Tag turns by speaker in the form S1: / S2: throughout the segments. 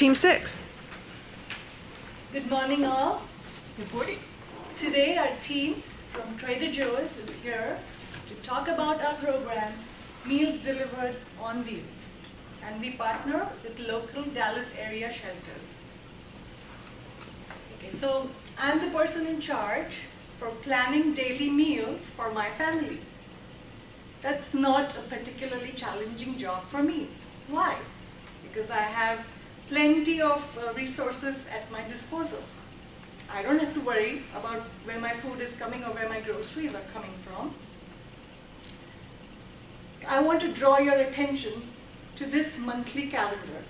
S1: Team 6.
S2: Good morning, all.
S1: Good morning.
S2: Today, our team from Trader Joe's is here to talk about our program, Meals Delivered on Wheels. And we partner with local Dallas area shelters. Okay, so I'm the person in charge for planning daily meals for my family. That's not a particularly challenging job for me. Why? Because I have plenty of resources at my disposal. I don't have to worry about where my food is coming or where my groceries are coming from. I want to draw your attention to this monthly calendar.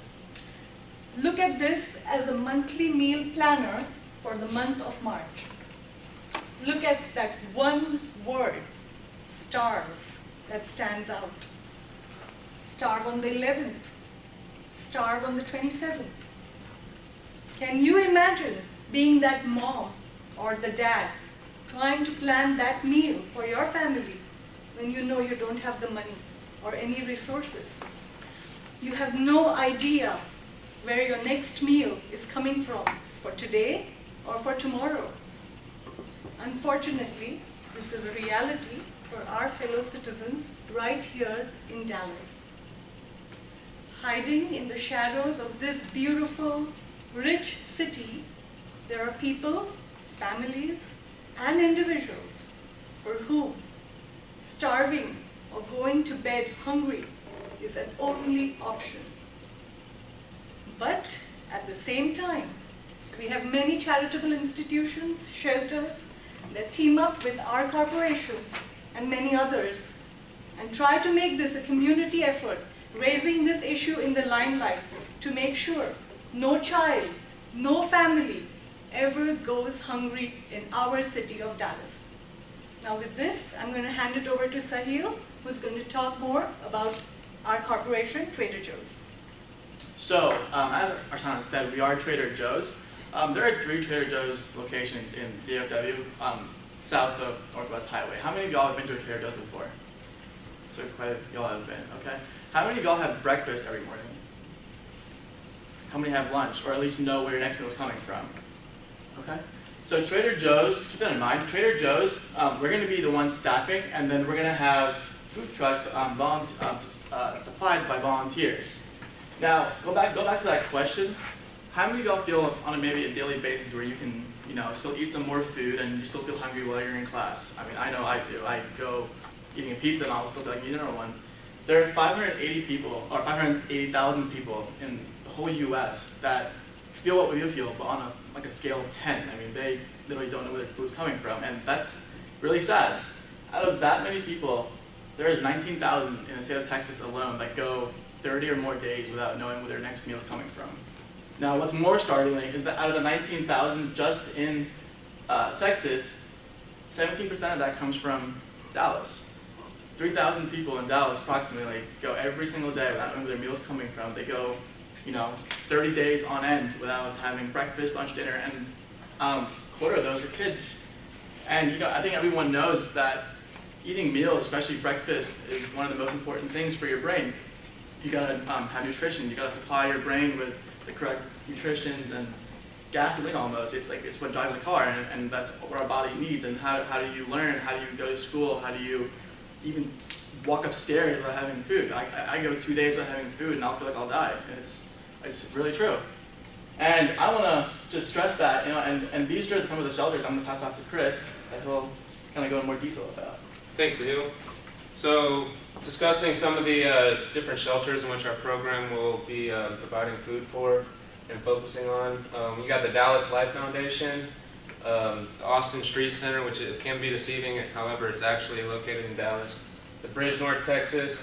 S2: Look at this as a monthly meal planner for the month of March. Look at that one word, starve, that stands out. Starve on the 11th. Starve on the 27th. Can you imagine being that mom or the dad trying to plan that meal for your family when you know you don't have the money or any resources? You have no idea where your next meal is coming from for today or for tomorrow. Unfortunately, this is a reality for our fellow citizens right here in Dallas. Hiding in the shadows of this beautiful, rich city, there are people, families, and individuals for whom starving or going to bed hungry is an only option. But at the same time, we have many charitable institutions, shelters that team up with our corporation and many others and try to make this a community effort, raising this issue in the limelight to make sure no child, no family ever goes hungry in our city of Dallas. Now with this, I'm going to hand it over to Sahil, who's going to talk more about our corporation, Trader Joe's.
S3: So, as Archana said, we are Trader Joe's. There are 3 Trader Joe's locations in DFW, south of Northwest Highway. How many of y'all have been to a Trader Joe's before? So quite a few y'all have been, okay. How many of y'all have breakfast every morning? How many have lunch, or at least know where your next meal is coming from? Okay. So Trader Joe's, just keep that in mind. Trader Joe's, we're going to be the ones staffing, and then we're going to have food trucks supplied by volunteers. Now, go back to that question. How many of y'all feel on maybe a daily basis where you can, still eat some more food and you still feel hungry while you're in class? I mean, I know I do. I go eating a pizza and I'll still be like, you know one. There are 580 people, or 580,000 people in the whole U.S. that feel what we feel, but on a scale of 10. I mean, they literally don't know where their food's coming from, and that's really sad. Out of that many people, there is 19,000 in the state of Texas alone that go 30 or more days without knowing where their next meal is coming from. Now, what's more startling is that out of the 19,000 just in Texas, 17% of that comes from Dallas. 3,000 people in Dallas approximately go every single day without knowing where their meal's coming from. They go, 30 days on end without having breakfast, lunch, dinner, and a quarter of those are kids. And I think everyone knows that eating meals, especially breakfast, is one of the most important things for your brain. You gotta have nutrition. You gotta supply your brain with the correct nutritions and gasoline almost. It's what drives a car, and that's what our body needs. And how do you learn? How do you go to school? How do you even walk upstairs without having food? I go 2 days without having food and I'll feel like I'll die. And it's really true. And I want to just stress that, and these are some of the shelters I'm going to pass off to Chris that he'll kind of go in more detail about.
S4: Thanks, Sahil. So, discussing some of the different shelters in which our program will be providing food for and focusing on. We got the Dallas Life Foundation, the Austin Street Center, which it can be deceiving, however, it's actually located in Dallas. The Bridge North Texas,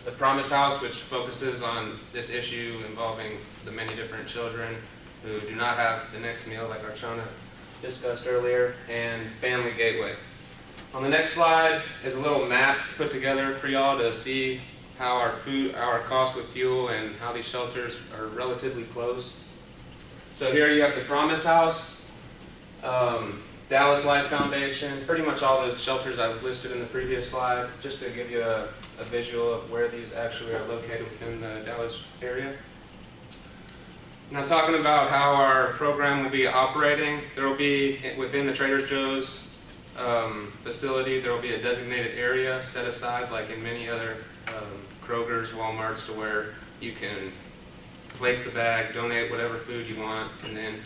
S4: the Promise House, which focuses on this issue involving the many different children who do not have the next meal, like Archana discussed earlier, and Family Gateway. On the next slide is a little map put together for y'all to see how our cost with fuel and how these shelters are relatively close. So here you have the Promise House, Dallas Life Foundation, pretty much all the shelters I've listed in the previous slide, just to give you a visual of where these actually are located within the Dallas area. Now talking about how our program will be operating, there will be within the Trader Joe's facility, there will be a designated area set aside like in many other Kroger's, Walmart's, to where you can place the bag, donate whatever food you want, and then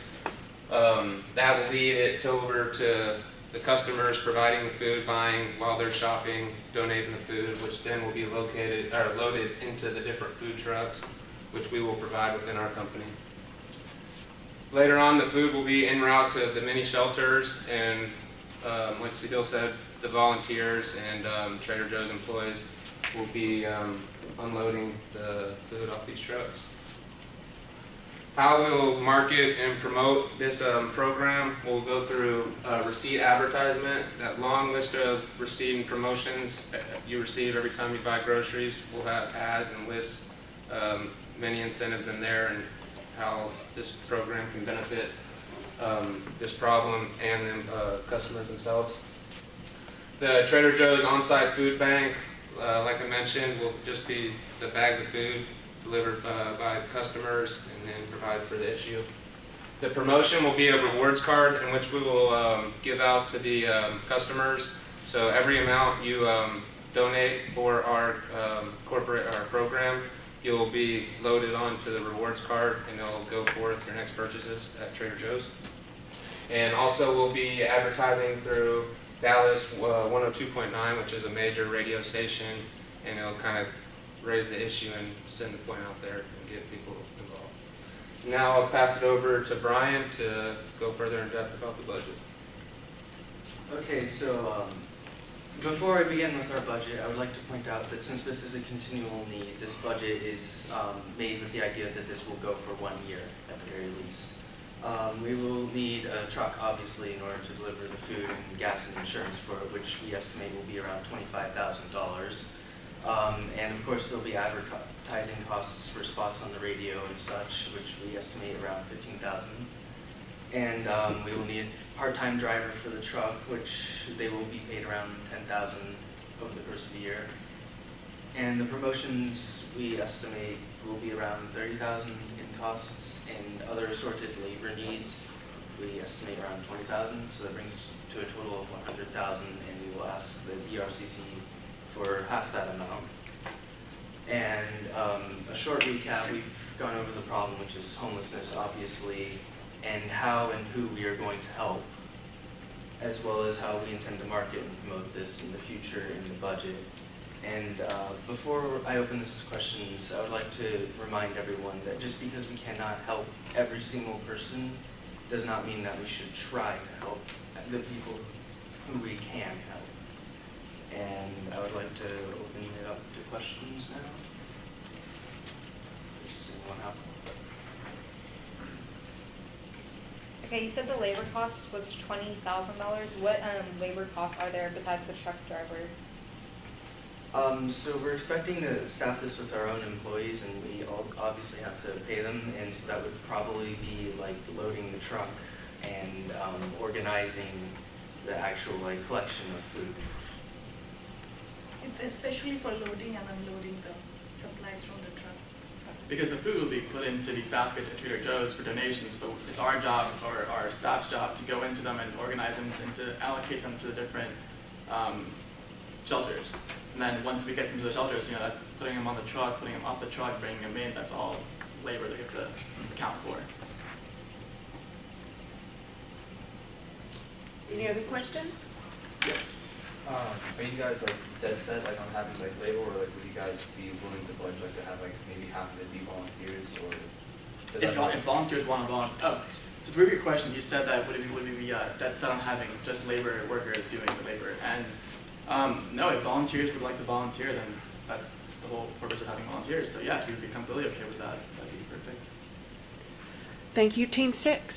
S4: that will lead it over to the customers providing the food, buying while they're shopping, donating the food, which then will be located or loaded into the different food trucks, which we will provide within our company. Later on, the food will be en route to the mini shelters, and like Cecile said, the volunteers and Trader Joe's employees will be unloading the food off these trucks. How we'll market and promote this program, we'll go through receipt advertisement. That long list of receipt and promotions you receive every time you buy groceries, we'll have ads and lists many incentives in there and how this program can benefit this problem and the customers themselves. The Trader Joe's on-site food bank, like I mentioned, will just be the bags of food delivered by customers and then provide for the issue. The promotion will be a rewards card in which we will give out to the customers. So every amount you donate for our our program, you'll be loaded onto the rewards card and it'll go forth your next purchases at Trader Joe's. And also we'll be advertising through Dallas 102.9, which is a major radio station, and it'll kind of raise the issue and send the point out there and get people involved. Now I'll pass it over to Brian to go further in depth about the budget.
S1: Okay, so before I begin with our budget, I would like to point out that since this is a continual need, this budget is made with the idea that this will go for 1 year at the very least. We will need a truck, obviously, in order to deliver the food and gas and insurance for it, which we estimate will be around $25,000. And of course, there'll be advertising costs for spots on the radio and such, which we estimate around $15,000. And we will need a part-time driver for the truck, which they will be paid around $10,000 over the course of the year. And the promotions we estimate will be around $30,000 in costs, and other assorted labor needs we estimate around $20,000. So that brings us to a total of $100,000, and we will ask the DRCC for half that amount. And a short recap, we've gone over the problem, which is homelessness, obviously, and how and who we are going to help, as well as how we intend to market and promote this in the future in the budget. And before I open this to questions, I would like to remind everyone that just because we cannot help every single person does not mean that we should try to help the people who we can help. And I would like to open it up to questions now. Does anyone have one?
S5: Okay, you said the labor cost was $20,000. What labor costs are there besides the truck driver?
S1: So we're expecting to staff this with our own employees, and we all obviously have to pay them, and so that would probably be like loading the truck and organizing the actual collection of food.
S2: It's especially for loading and unloading the supplies from the truck.
S3: Because the food will be put into these baskets at Trader Joe's for donations, but it's our job or our staff's job to go into them and organize them and to allocate them to the different shelters. And then once we get them to the shelters, that putting them on the truck, putting them off the truck, bringing them in, that's all labor that we have to account for.
S6: Any other questions?
S3: Yes.
S7: Are you guys dead set on having labor, or would you guys be willing to budget to have maybe half of it be volunteers, or
S3: If volunteers want to volunteer, it's a very good question. You said that would we be dead set on having just labor workers doing the labor, and no, if volunteers would like to volunteer, then that's the whole purpose of having volunteers. So yes, we would be completely okay with that. That'd be perfect.
S6: Thank you, Team 6.